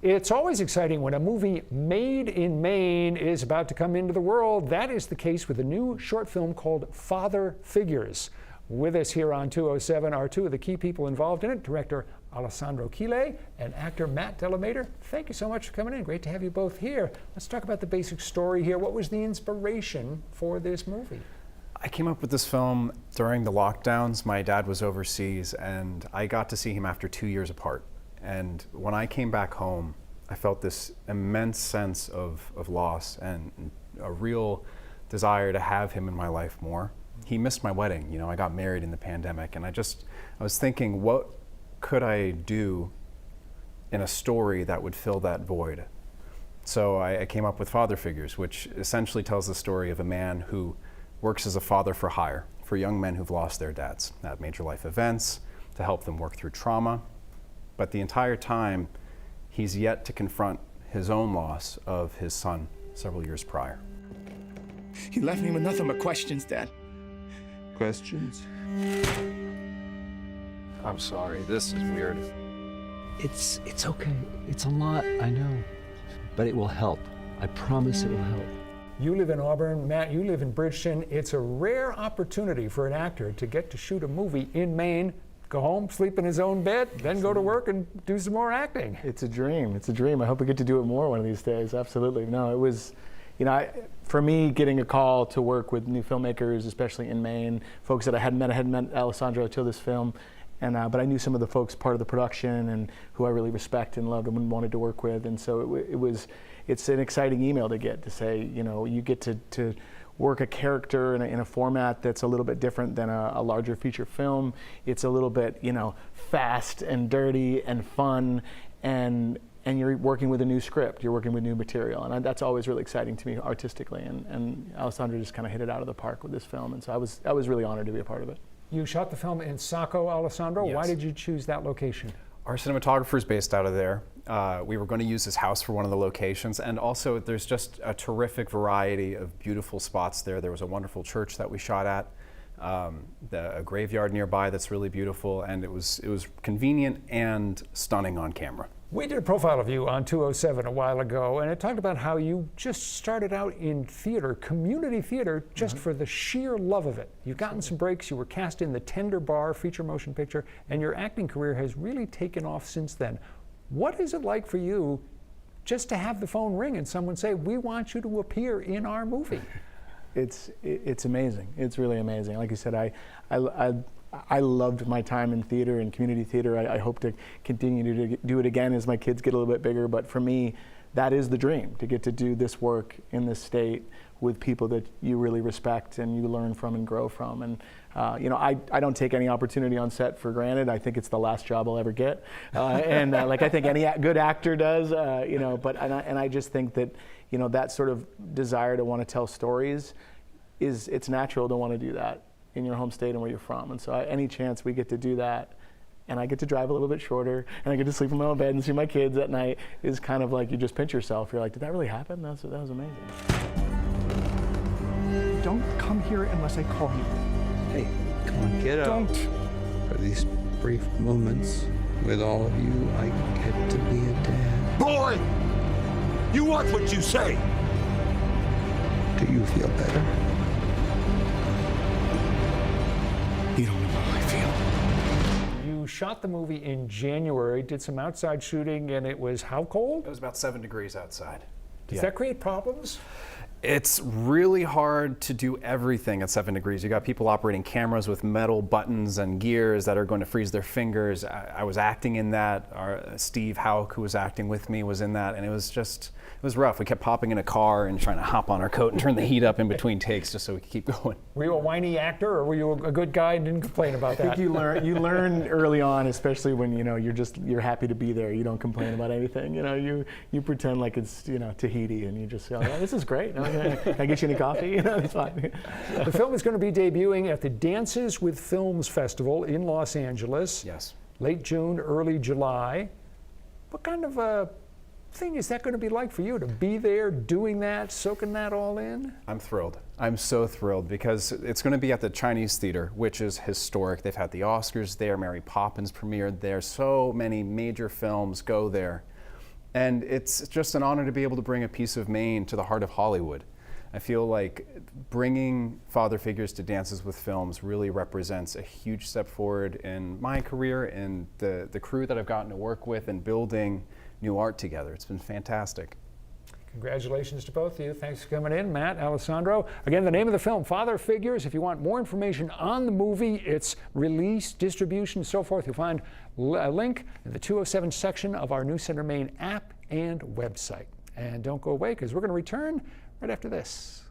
It's always exciting when a movie made in Maine is about to come into the world. That is the case with a new short film called Father Figures. With us here on 207 are two of the key people involved in it, director Alessandro Chile and actor Matt Delamater. Thank you so much for coming in. Great to have you both here. Let's talk about the basic story here. What was the inspiration for this movie? I came up with this film during the lockdowns. My dad was overseas and I got to see him after 2 years apart. And when I came back home, I felt this immense sense of loss and a real desire to have him in my life more. He missed my wedding. You know, I got married in the pandemic, and I was thinking, what could I do in a story that would fill that void? So I came up with Father Figures, which essentially tells the story of a man who works as a father for hire for young men who've lost their dads at major life events to help them work through trauma. But the entire time, he's yet to confront his own loss of his son several years prior. You left me with nothing but questions, Dad. Questions? I'm sorry, this is weird. It's okay. It's a lot, I know. But it will help. I promise it will help. You live in Auburn, Matt, you live in Bridgeton. It's a rare opportunity for an actor to get to shoot a movie in Maine, go home, sleep in his own bed, then go to work and do some more acting. It's a dream. It's a dream. I hope we get to do it more one of these days. Absolutely. No, it was, you know, for me, getting a call to work with new filmmakers, especially in Maine, folks that I hadn't met Alessandro until this film, and but I knew some of the folks part of the production and who I really respect and loved and wanted to work with, and so it's an exciting email to get to say, you know, you get to work a character in a format that's a little bit different than a larger feature film. It's a little bit, you know, fast and dirty and fun, and you're working with a new script, you're working with new material, and that's always really exciting to me artistically, and Alessandro just kind of hit it out of the park with this film, and so I was really honored to be a part of it. You shot the film in Saco, Alessandro. Yes. Why did you choose that location? Our cinematographer is based out of there. We were going to use his house for one of the locations, and also there's just a terrific variety of beautiful spots there. There was a wonderful church that we shot at, a graveyard nearby that's really beautiful, and it was convenient and stunning on camera. We did a profile of you on 207 a while ago, and it talked about how you just started out in theater, community theater, just for the sheer love of it. You've gotten some breaks. You were cast in The Tender Bar feature motion picture, and your acting career has really taken off since then. What is it like for you just to have the phone ring and someone say, we want you to appear in our movie? It's amazing. It's really amazing. Like you said, I loved my time in theater and community theater. I hope to continue to do it again as my kids get a little bit bigger. But for me, that is the dream, to get to do this work in this state with people that you really respect and you learn from and grow from. And you know, I don't take any opportunity on set for granted. I think it's the last job I'll ever get, like I think any good actor does. You know, and I just think that, you know, that sort of desire to want to tell stories it's natural to want to do that in your home state and where you're from. And so any chance we get to do that, and I get to drive a little bit shorter, and I get to sleep in my own bed and see my kids at night, is kind of like you just pinch yourself. You're like, did that really happen? That was amazing. Don't come here unless I call you. Hey, come on, get up. Don't. For these brief moments with all of you, I get to be a dad. Boy! You watch what you say! Do you feel better? You don't know how I feel. You shot the movie in January, did some outside shooting, and it was how cold? It was about 7 degrees outside. Does that create problems? It's really hard to do everything at 7 degrees. You got people operating cameras with metal buttons and gears that are going to freeze their fingers. I was acting in that. Steve Hauk, who was acting with me, was in that, and it was rough. We kept popping in a car and trying to hop on our coat and turn the heat up in between takes just so we could keep going. Were you a whiny actor, or were you a good guy and didn't complain about that? I think you learn early on, especially when, you know, you're happy to be there. You don't complain about anything. You know, you pretend like it's, you know, Tahiti, and you just say, oh, yeah, this is great. Can I get you any coffee? You know, it's fine. The film is going to be debuting at the Dances with Films Festival in Los Angeles. Yes. Late June, early July. What kind of a thing is that going to be like for you to be there doing that, soaking that all in? I'm thrilled. I'm so thrilled because it's going to be at the Chinese Theater, which is historic. They've had the Oscars there, Mary Poppins premiered there. So many major films go there. And it's just an honor to be able to bring a piece of Maine to the heart of Hollywood. I feel like bringing father figures to Dances with Films really represents a huge step forward in my career and the crew that I've gotten to work with and building new art together. It's been fantastic. Congratulations to both of you. Thanks for coming in, Matt, Alessandro. Again, the name of the film, Father Figures. If you want more information on the movie, its release, distribution, so forth, you'll find a link in the 207 section of our New Center Maine app and website. And don't go away, because we're going to return right after this.